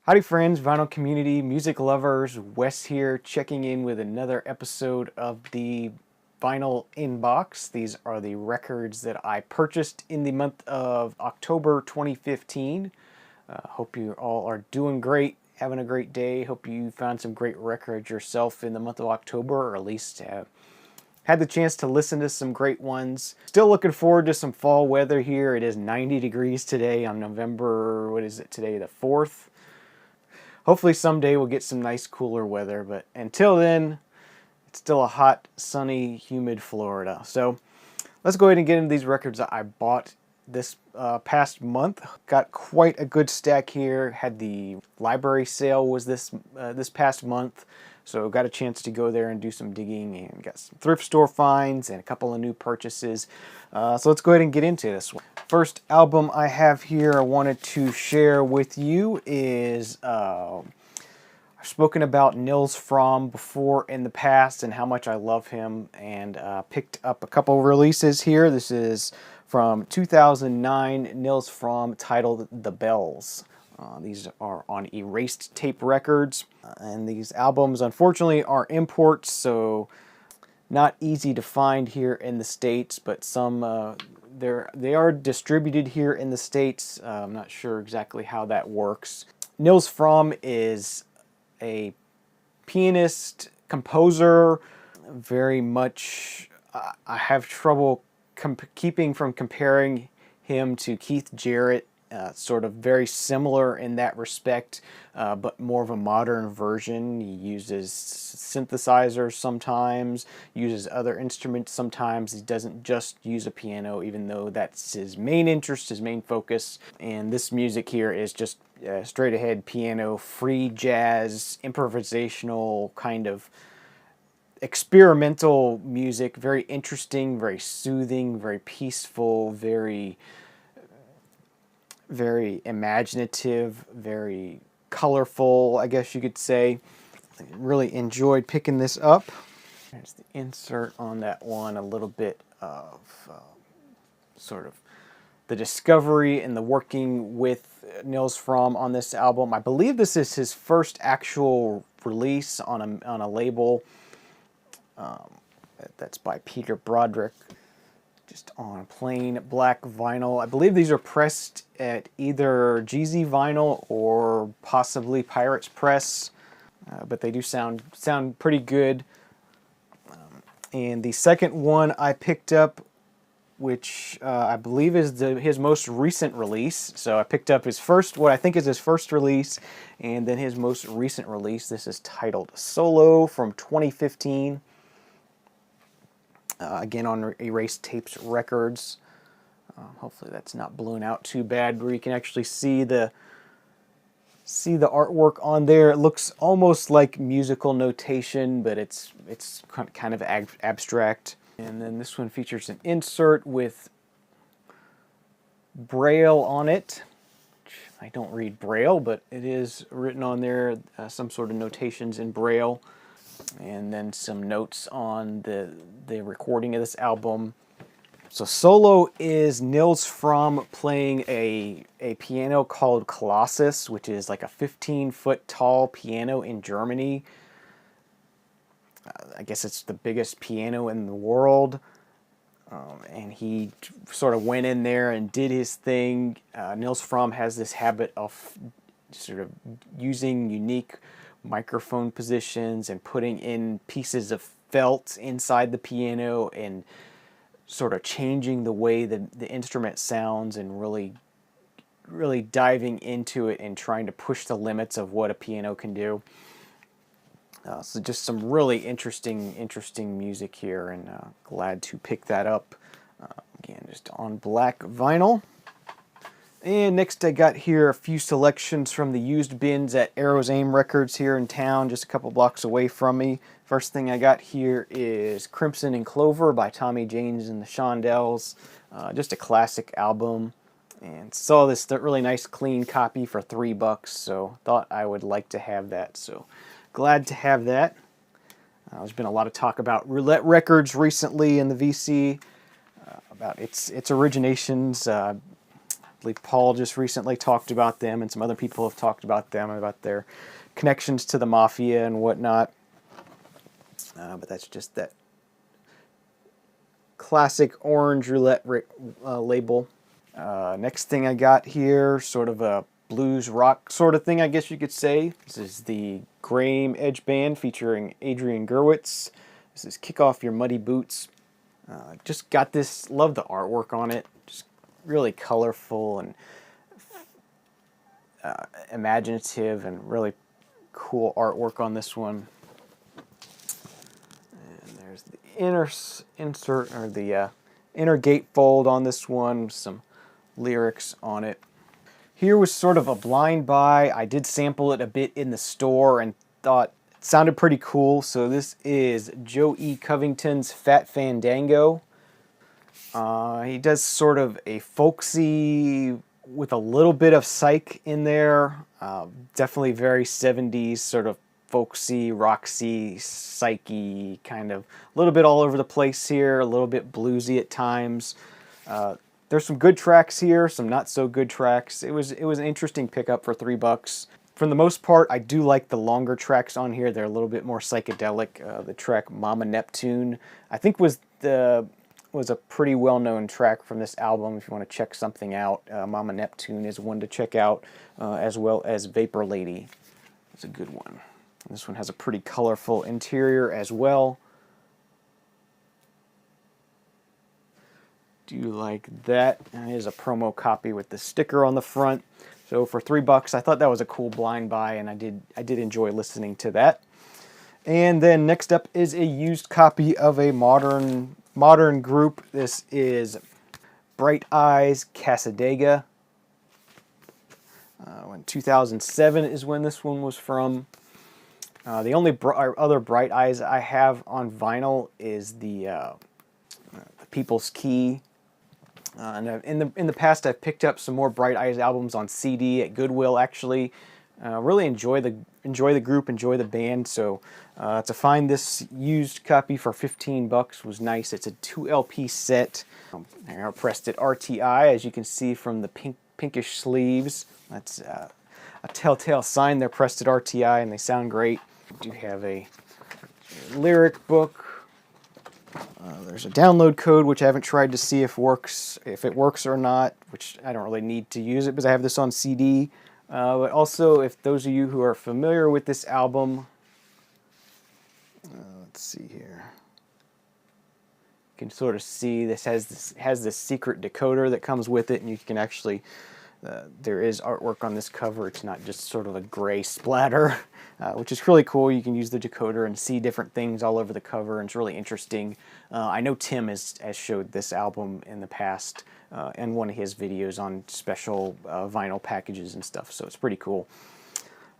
Howdy friends, vinyl community, music lovers, Wes here checking in with another episode of the Vinyl Inbox. These are the records that I purchased in the month of October 2015. Hope you all are doing great, having a great day. Hope you found some great records yourself in the month of October, or at least had the chance to listen to some great ones. Still looking forward to some fall weather here. It is 90 degrees today on November, what is it today, the 4th? Hopefully someday we'll get some nice cooler weather, but until then, it's still a hot, sunny, humid Florida. So let's go ahead and get into these records that I bought this past month. Got quite a good stack here. Had the library sale was this past month, so got a chance to go there and do some digging and got some thrift store finds and a couple of new purchases. So let's go ahead and get into this one. First album I have here I wanted to share with you is I've spoken about Nils Frahm before in the past and how much I love him, and picked up a couple releases here. This is from 2009, Nils Frahm, titled The Bells. These are on Erased Tape Records, and these albums unfortunately are imports, so not easy to find here in the States, but some they are distributed here in the States. I'm not sure exactly how that works. Nils Frahm is a pianist, composer, very much, I have trouble keeping from comparing him to Keith Jarrett. Sort of very similar in that respect, but more of a modern version. He uses synthesizers sometimes, uses other instruments sometimes. He doesn't just use a piano, even though that's his main interest, his main focus. And this music here is just straight ahead piano, free jazz, improvisational kind of experimental music. Very interesting, very soothing, very peaceful, very imaginative, very colorful, I guess you could say. I really enjoyed picking this up. There's the insert on that one, a little bit of sort of the discovery and the working with Nils Frahm on this album. I believe this is his first actual release on a label. That's by Peter Broderick. Just on plain black vinyl. I believe these are pressed at either GZ Vinyl or possibly Pirates Press, but they do sound pretty good. And the second one I picked up, which I believe is his most recent release. So I picked up his first, what I think is his first release, and then his most recent release. This is titled Solo from 2015. Again on Erased Tapes Records. Hopefully that's not blown out too bad, where you can actually see the artwork on there. It looks almost like musical notation, but it's kind of abstract. And then this one features an insert with Braille on it. I don't read Braille, but it is written on there, some sort of notations in Braille. And then some notes on the recording of this album. So Solo is Nils Frahm playing a piano called Colossus, which is like a 15-foot tall piano in Germany. I guess it's the biggest piano in the world. And he sort of went in there and did his thing. Nils Frahm has this habit of sort of using unique microphone positions and putting in pieces of felt inside the piano and sort of changing the way that the instrument sounds, and really diving into it and trying to push the limits of what a piano can do. So just some really interesting music here, and glad to pick that up. Again, just on black vinyl. And next I got here a few selections from the used bins at Arrow's Aim Records here in town, just a couple blocks away from me. First thing I got here is Crimson and Clover by Tommy James and the Shondells. Just a classic album. And saw this really nice clean copy for $3, so thought I would like to have that. So glad to have that. There's been a lot of talk about Roulette Records recently in the VC, about its originations. I believe Paul just recently talked about them, and some other people have talked about them, about their connections to the mafia and whatnot. But that's just that classic orange roulette label. Next thing I got here, sort of a blues rock sort of thing, I guess you could say. This is the Graham Edge Band featuring Adrian Gerwitz. This is Kick Off Your Muddy Boots. Just got this, love the artwork on it. Just really colorful and imaginative, and really cool artwork on this one. And there's the inner insert, or the inner gatefold on this one, some lyrics on it. Here was sort of a blind buy. I did sample it a bit in the store and thought it sounded pretty cool. So this is Joe E. Covington's Fat Fandango. He does sort of a folksy with a little bit of psych in there. Definitely very 70s, sort of folksy, roxy, psyche, kind of a little bit all over the place here, a little bit bluesy at times. There's some good tracks here, some not so good tracks. It was an interesting pickup for $3. For the most part, I do like the longer tracks on here. They're a little bit more psychedelic. The track Mama Neptune, I think was a pretty well-known track from this album. If you want to check something out, Mama Neptune is one to check out, as well as Vapor Lady. It's a good one. This one has a pretty colorful interior as well. Do you like that? And here's a promo copy with the sticker on the front. So for $3, I thought that was a cool blind buy, and I did enjoy listening to that. And then next up is a used copy of a modern group. This is Bright Eyes Casadega. In 2007 is when this one was from. The only other Bright Eyes I have on vinyl is the People's Key. And in the past, I've picked up some more Bright Eyes albums on CD at Goodwill. Actually, really enjoy the group, enjoy the band. So to find this used copy for $15 was nice. It's a 2 LP set. They're pressed at RTI, as you can see from the pinkish sleeves. That's a telltale sign they're pressed at RTI, and they sound great. We do have a lyric book. There's a download code, which I haven't tried to see if it works or not, which I don't really need to use it because I have this on CD. But also, if those of you who are familiar with this album, let's see here, you can sort of see this has this secret decoder that comes with it, and you can actually, there is artwork on this cover. It's not just sort of a gray splatter, which is really cool. You can use the decoder and see different things all over the cover, and it's really interesting. I know Tim has showed this album in the past in one of his videos on special vinyl packages and stuff, so it's pretty cool.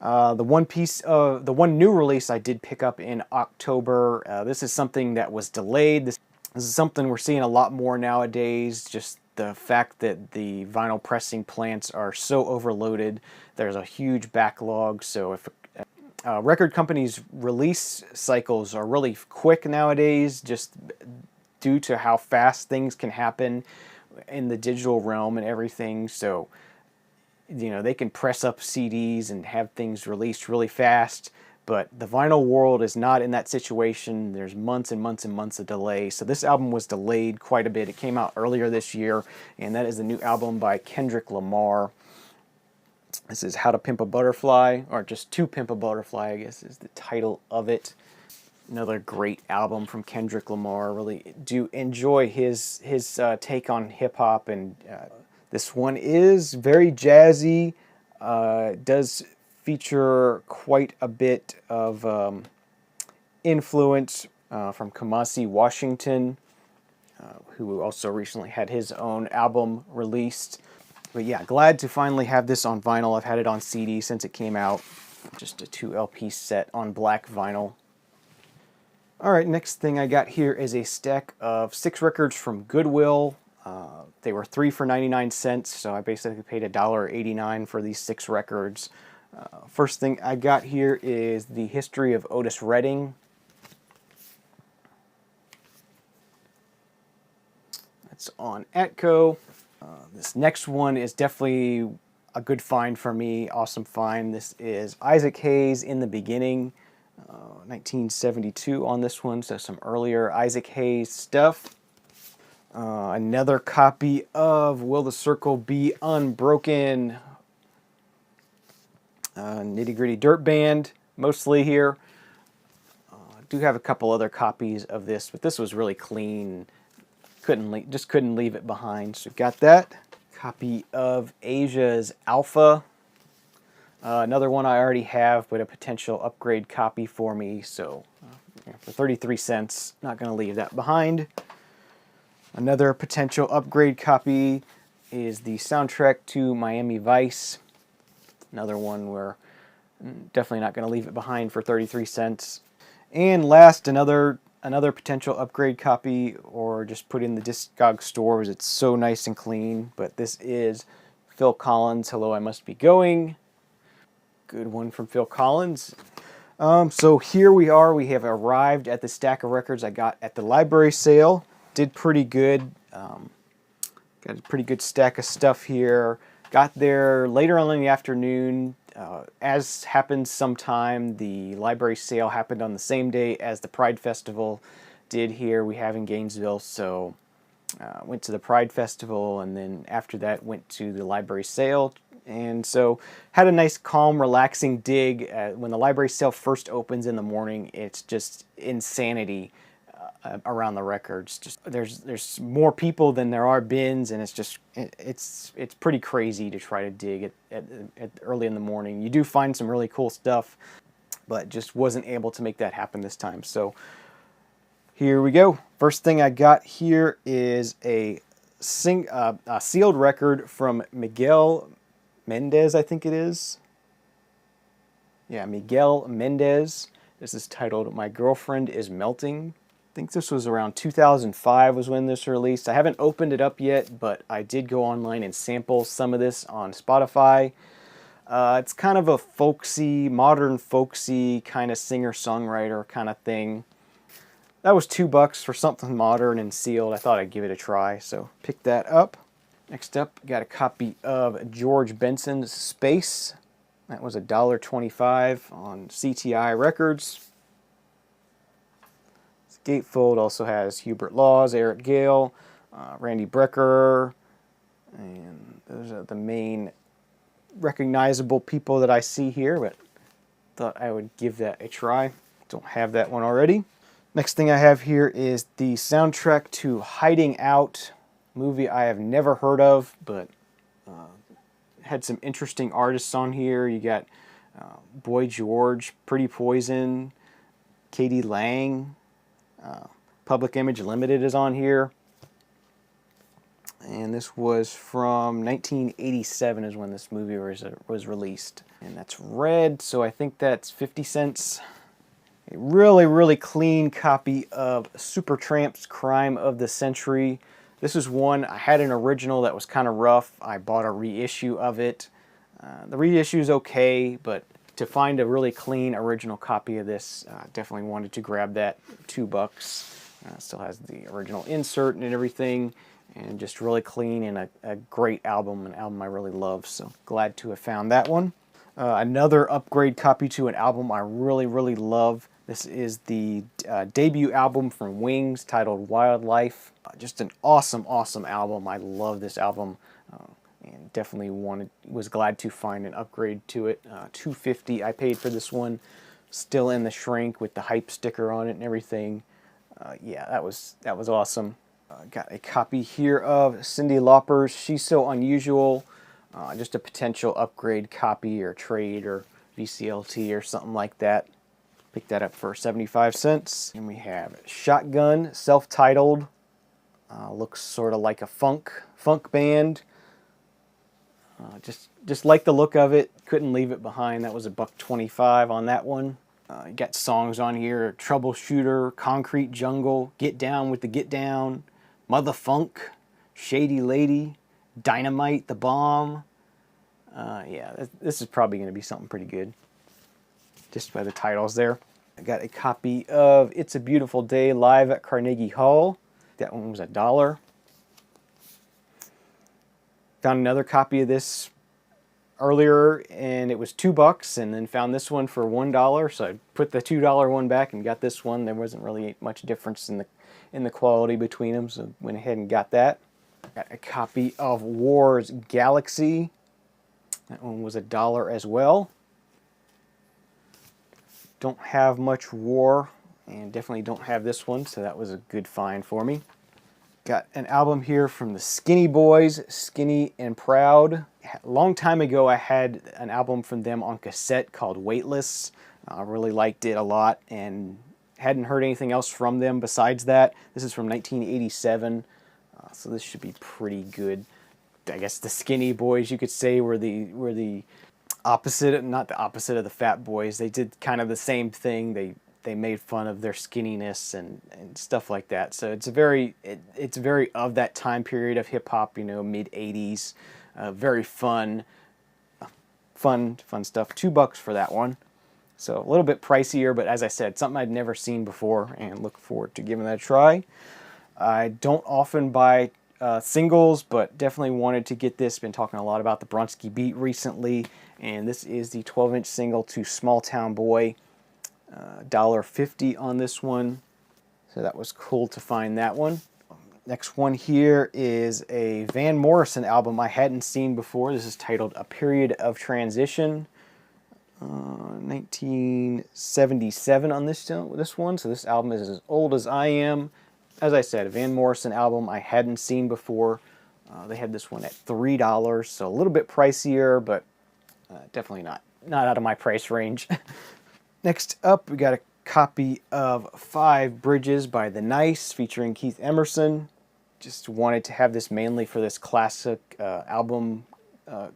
The one new release I did pick up in October. This is something that was delayed. This is something we're seeing a lot more nowadays, just the fact that the vinyl pressing plants are so overloaded. There's a huge backlog, so if record companies' release cycles are really quick nowadays, just due to how fast things can happen in the digital realm and everything. So, you know, they can press up CDs and have things released really fast, but the vinyl world is not in that situation. There's months and months and months of delay. So this album was delayed quite a bit. It came out earlier this year, and that is the new album by Kendrick Lamar. This is How to Pimp a Butterfly, or just To Pimp a Butterfly, I guess is the title of it. Another great album from Kendrick Lamar. Really do enjoy his take on hip-hop, and this one is very jazzy. Does feature quite a bit of influence from Kamasi Washington, who also recently had his own album released. But yeah, glad to finally have this on vinyl. I've had it on CD since it came out. Just a 2 LP set on black vinyl. Alright, next thing I got here is a stack of 6 records from Goodwill. They were 3 for 99 cents, so I basically paid $1.89 for these 6 records. First thing I got here is The History of Otis Redding. That's on Atco. This next one is definitely a good find for me, awesome find. This is Isaac Hayes In the Beginning, 1972 on this one, so some earlier Isaac Hayes stuff. Another copy of Will the Circle Be Unbroken, Nitty Gritty Dirt Band, mostly here. Do have a couple other copies of this, but this was really clean. Just couldn't leave it behind, so got that. Copy of Asia's Alpha. Another one I already have, but a potential upgrade copy for me, so for 33 cents, not going to leave that behind. Another potential upgrade copy is the soundtrack to Miami Vice. Another one where definitely not going to leave it behind for 33 cents. And last, another potential upgrade copy, or just put in the Discog stores. It's so nice and clean. But this is Phil Collins' Hello, I Must Be Going. Good one from Phil Collins. So here we are. We have arrived at the stack of records I got at the library sale. Did pretty good. Got a pretty good stack of stuff here. Got there later on in the afternoon. As happens sometime, the library sale happened on the same day as the Pride Festival did here we have in Gainesville. So went to the Pride Festival, and then after that went to the library sale. And so had a nice, calm, relaxing dig. When the library sale first opens in the morning, it's just insanity around the records. Just there's more people than there are bins, and it's pretty crazy to try to dig at early in the morning. You do find some really cool stuff, but just wasn't able to make that happen this time. So here we go. First thing I got here is a sealed record from Miguel Mendez, I think it is. Yeah, Miguel Mendez. This is titled My Girlfriend Is Melting. I think this was around 2005 was when this released. I haven't opened it up yet, but I did go online and sample some of this on Spotify. It's kind of a folksy, modern folksy kind of singer-songwriter kind of thing. That was $2 for something modern and sealed. I thought I'd give it a try, so picked that up. Next up, got a copy of George Benson's Space. That was $1.25 on CTI Records. This gatefold also has Hubert Laws, Eric Gale, Randy Brecker, and those are the main recognizable people that I see here, but thought I would give that a try. Don't have that one already. Next thing I have here is the soundtrack to Hiding Out, movie I have never heard of, but had some interesting artists on here. You got Boy George, Pretty Poison, Katie Lang, Public Image Limited is on here. And this was from 1987 is when this movie was released. And that's red, so I think that's 50 cents. A really, really clean copy of Supertramp's Crime of the Century. This is one, I had an original that was kind of rough. I bought a reissue of it. The reissue is okay, but to find a really clean original copy of this, definitely wanted to grab that. $2. Still has the original insert and everything, and just really clean and a great album, an album I really love. So glad to have found that one. Another upgrade copy to an album I really, really love. This is the debut album from Wings titled Wildlife. Just an awesome, awesome album. I love this album, and definitely was glad to find an upgrade to it. $2.50 I paid for this one. Still in the shrink with the hype sticker on it and everything. Yeah, that was awesome. Got a copy here of Cyndi Lauper's She's So Unusual. Just a potential upgrade copy or trade or VCLT or something like that. Picked that up for 75 cents. And we have Shotgun, self-titled. Looks sort of like a funk band. Just like the look of it. Couldn't leave it behind. That was $1.25 on that one. You got songs on here: Troubleshooter, Concrete Jungle, Get Down with the Get Down, Mother Funk, Shady Lady, Dynamite, The Bomb. Yeah, this is probably going to be something pretty good, just by the titles there. I got a copy of It's a Beautiful Day live at Carnegie Hall. That one was $1. Found another copy of this earlier and it was $2, and then found this one for $1. So I put the $2 one back and got this one. There wasn't really much difference in the quality between them, so went ahead and got that. Got a copy of War's Galaxy. That one was $1 as well. Don't have much War, and definitely don't have this one, so that was a good find for me. Got an album here from the Skinny Boys, Skinny and Proud. A long time ago I had an album from them on cassette called Weightless. I really liked it a lot and hadn't heard anything else from them besides that. This is from 1987, so this should be pretty good. I guess the Skinny Boys, you could say, were the opposite, not the opposite of the Fat Boys. They did kind of the same thing. They made fun of their skinniness and stuff like that. So it's very of that time period of hip hop, you know, mid '80s. Very fun stuff. $2 for that one. So a little bit pricier, but as I said, something I'd never seen before, and look forward to giving that a try. I don't often buy singles, but definitely wanted to get this. Been talking a lot about the Bronski Beat recently, and this is the 12-inch single to Small Town Boy. $1.50 on this one, so that was cool to find that one. Next one here is a Van Morrison album I hadn't seen before. This is titled A Period of Transition. 1977 on this one, so this album is as old as I am. As I said, a Van Morrison album I hadn't seen before. They had this one at $3, so a little bit pricier, but definitely not out of my price range. Next up, we got a copy of 5 Bridges by The Nice featuring Keith Emerson. Just wanted to have this mainly for this classic album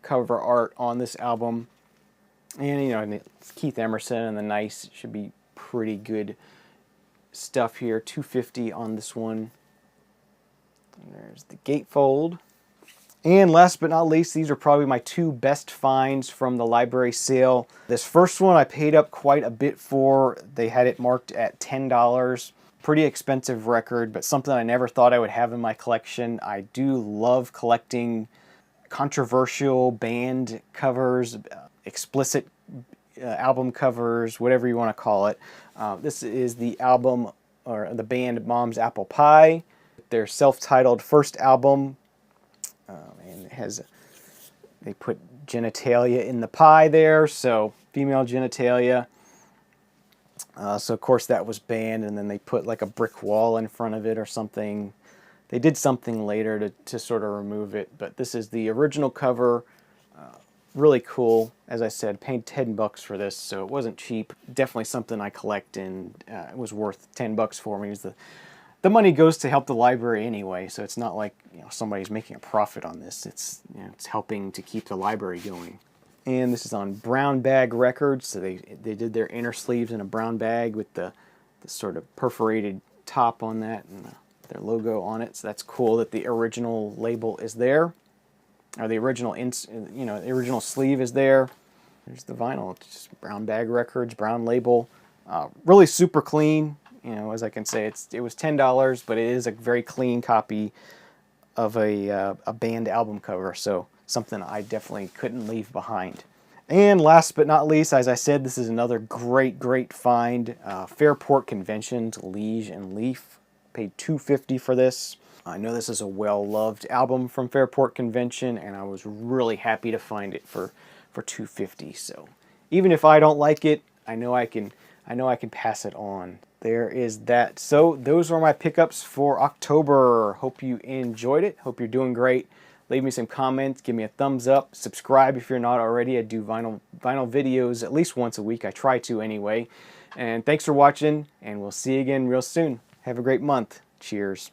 cover art on this album. And, you know, it's Keith Emerson and The Nice. It should be pretty good stuff here. $2.50 on this one. And there's the gatefold. And last but not least, these are probably my 2 best finds from the library sale. This first one I paid up quite a bit for. They had it marked at $10. Pretty expensive record, but something I never thought I would have in my collection. I do love collecting controversial band covers, explicit album covers, whatever you want to call it. This is the album, or the band Mom's Apple Pie, their self-titled first album. And it has, they put genitalia in the pie there, so female genitalia. So of course that was banned, and then they put like a brick wall in front of it or something. They did something later to sort of remove it, but this is the original cover. Really cool. As I said, paid $10 for this, so it wasn't cheap. Definitely something I collect, and it was worth $10 for me. The money goes to help the library anyway, so it's not like, you know, somebody's making a profit on this. It's, you know, it's helping to keep the library going. And this is on Brown Bag Records, so they did their inner sleeves in a brown bag with the sort of perforated top on that and their logo on it. So that's cool that the original label is there, or the original the original sleeve is there. There's the vinyl. It's just Brown Bag Records, brown label, really super clean. You know, as I can say, it was $10, but it is a very clean copy of a band album cover, so something I definitely couldn't leave behind. And last but not least, as I said, this is another great find. Fairport Convention, Liege and Leaf. Paid $2.50 for this. I know this is a well-loved album from Fairport Convention, and I was really happy to find it for $2.50. So even if I don't like it, I know I can pass it on. There is that. So those are my pickups for October. Hope you enjoyed it. Hope you're doing great. Leave me some comments. Give me a thumbs up. Subscribe if you're not already. I do vinyl videos at least once a week. I try to anyway. And thanks for watching, and we'll see you again real soon. Have a great month. Cheers.